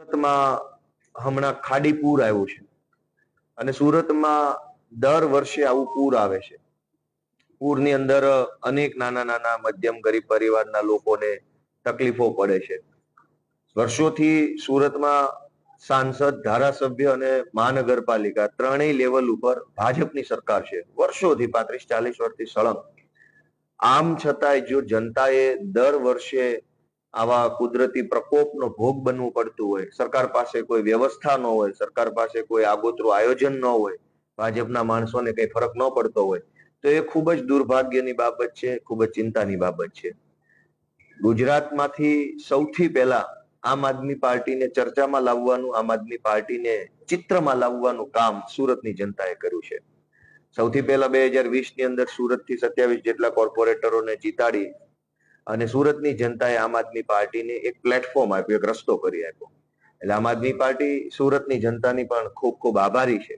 સુરતમાં હમણાં ખાડી પૂર આવ્યું છે અને સુરતમાં દર વર્ષે આવું પૂર આવે છે. પૂરની અંદર અનેક નાના નાના મધ્યમ ગરીબ પરિવારના લોકોને તકલીફો પડે છે. વર્ષોથી સુરતમાં સાંસદ, ધારાસભ્ય અને મહાનગરપાલિકા ત્રણેય લેવલ ઉપર ભાજપની સરકાર છે, વર્ષોથી 35-40 વર્ષથી સળંગ. આમ છતાંય જો જનતાએ દર વર્ષે આવા કુદરતી પ્રકોપનો ભોગ બનવું પડતું હોય, સરકાર પાસે કોઈ વ્યવસ્થા ન હોય, સરકાર પાસે કોઈ આગોતરું આયોજન ન હોય, ભાજપના માણસોને કઈ ફરક ન પડતો હોય, તો એ ખૂબ જ દુર્ભાગ્યની બાબત છે, ખૂબ જ ચિંતાની બાબત છે. ગુજરાતમાંથી સૌથી પહેલા આમ આદમી પાર્ટીને ચર્ચામાં લાવવાનું, આમ આદમી પાર્ટીને ચિત્રમાં લાવવાનું કામ સુરતની જનતાએ કર્યું છે. સૌથી પહેલા 2020 ની અંદર સુરતથી 27 જેટલા કોર્પોરેટરોને જીતાડી અને સુરતની જનતાએ આમ આદમી પાર્ટીને એક પ્લેટફોર્મ આપ્યું, એક રસ્તો કરી આપ્યો. એટલે આમ આદમી પાર્ટી સુરતની જનતાની પણ ખૂબ ખૂબ આભારી છે.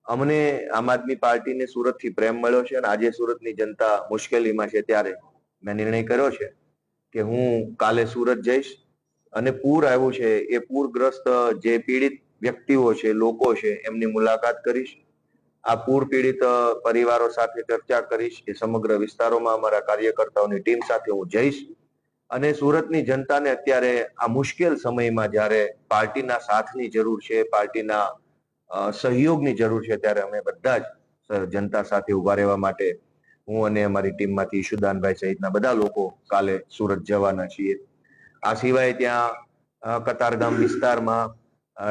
અમને આમ આદમી પાર્ટીને સુરતથી પ્રેમ મળ્યો છે અને આજે સુરતની જનતા મુશ્કેલીમાં છે ત્યારે મેં નિર્ણય કર્યો છે કે હું કાલે સુરત જઈશ અને પૂર આવ્યું છે એ પૂરગ્રસ્ત જે પીડિત વ્યક્તિઓ છે, લોકો છે, એમની મુલાકાત કરીશ. આ પૂર પીડિત પરિવારો સાથે ચર્ચા કરીશ. એ સમગ્ર વિસ્તારોમાં અમારા કાર્યકર્તાઓની ટીમ સાથે હું જઈશ અને સુરતની જનતાને અત્યારે આ મુશ્કેલ સમયમાં જ્યારે પાર્ટીના સાથની જરૂર છે, પાર્ટીના સહયોગની જરૂર છે, ત્યારે અમે બધા જ જનતા સાથે ઉભા રહેવા માટે હું અને અમારી ટીમમાંથી ઈશુદાનભાઈ સહિતના બધા લોકો કાલે સુરત જવાના છીએ. આ સિવાય ત્યાં કતારગામ વિસ્તારમાં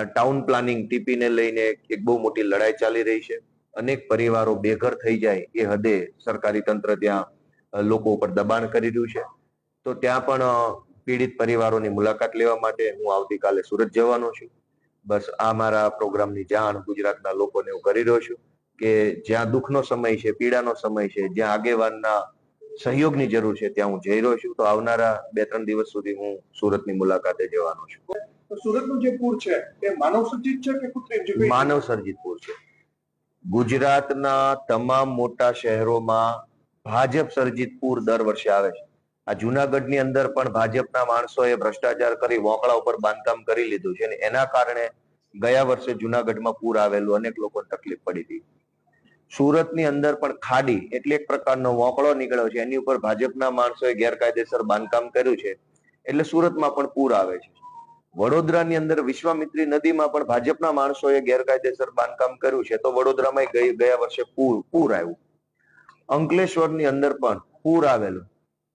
ટાઉન પ્લાનિંગ ટીપીને લઈને એક બહુ મોટી લડાઈ ચાલી રહી છે. અનેક પરિવારો બેઘર થઈ જાય એ હદે સરકારી તંત્ર ત્યાં લોકો ઉપર દબાણ કરી રહ્યું છે. તો ત્યાં પણ પીડિત પરિવારોની મુલાકાત લેવા માટે હું આવતીકાલે સુરત જવાનો છું. બસ આ મારા પ્રોગ્રામની જાણ ગુજરાતના લોકોને હું કરી રહ્યો છું કે જ્યાં દુઃખનો સમય છે, પીડાનો સમય છે, જ્યાં આગેવાનના સહયોગની જરૂર છે, ત્યાં હું જઈ રહ્યો છું. તો આવનારા 2-3 દિવસ સુધી હું સુરતની મુલાકાતે જવાનો છું. સુરતનું જે પૂર છે એ માનવ સર્જિત છે કે કૃત્રિમ? માનવ સર્જિત પૂર છે. ગુજરાતના તમામ મોટા શહેરોમાં ભાજપ સર્જિત પૂર દર વર્ષે આવે છે. આ જુનાગઢની અંદર પણ ભાજપના માણસોએ ભ્રષ્ટાચાર કરી વોંકળા ઉપર બાંધકામ કરી લીધું છે અને એના કારણે ગયા વર્ષે જુનાગઢમાં પૂર આવેલું, અનેક લોકોને તકલીફ પડી હતી. સુરતની અંદર પણ ખાડી એટલે એક પ્રકારનો વોંકળો નીકળ્યો છે, એની ઉપર ભાજપના માણસોએ ગેરકાયદેસર બાંધકામ કર્યું છે, એટલે સુરતમાં પણ પૂર આવે છે. વડોદરાની અંદર વિશ્વામિત્રી નદીમાં પણ ભાજપના માણસોએ ગેરકાયદેસર બાંધકામ કર્યું છે, તો વડોદરામાં ગયા વર્ષે પૂર આવ્યું. અંકલેશ્વરની અંદર પણ પૂર આવેલું.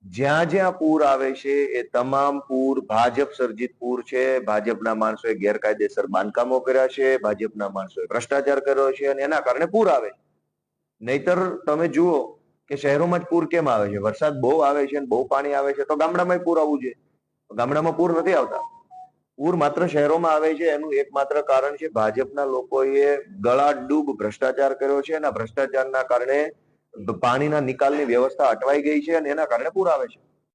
જ્યાં જ્યાં પૂર આવે છે એ તમામ પૂર ભાજપ સર્જિત પૂર છે. ભાજપના માણસોએ ગેરકાયદેસર બાંધકામો કર્યા છે, ભાજપના માણસોએ ભ્રષ્ટાચાર કર્યો છે અને એના કારણે પૂર આવે છે. નહીતર તમે જુઓ કે શહેરોમાં જ પૂર કેમ આવે છે? વરસાદ બહુ આવે છે અને બહુ પાણી આવે છે તો ગામડામાં પૂર આવવું જોઈએ. ગામડામાં પૂર નથી આવતા. પૂર માત્ર શહેરોમાં આવે છે, એનું એકમાત્ર કારણ છે ભાજપના લોકોએ ગળાડૂબ ભ્રષ્ટાચાર કર્યો છે અને ભ્રષ્ટાચારના કારણે પાણીના નિકાલની વ્યવસ્થા અટવાઈ ગઈ છે અને એના કારણે પૂર આવે છે.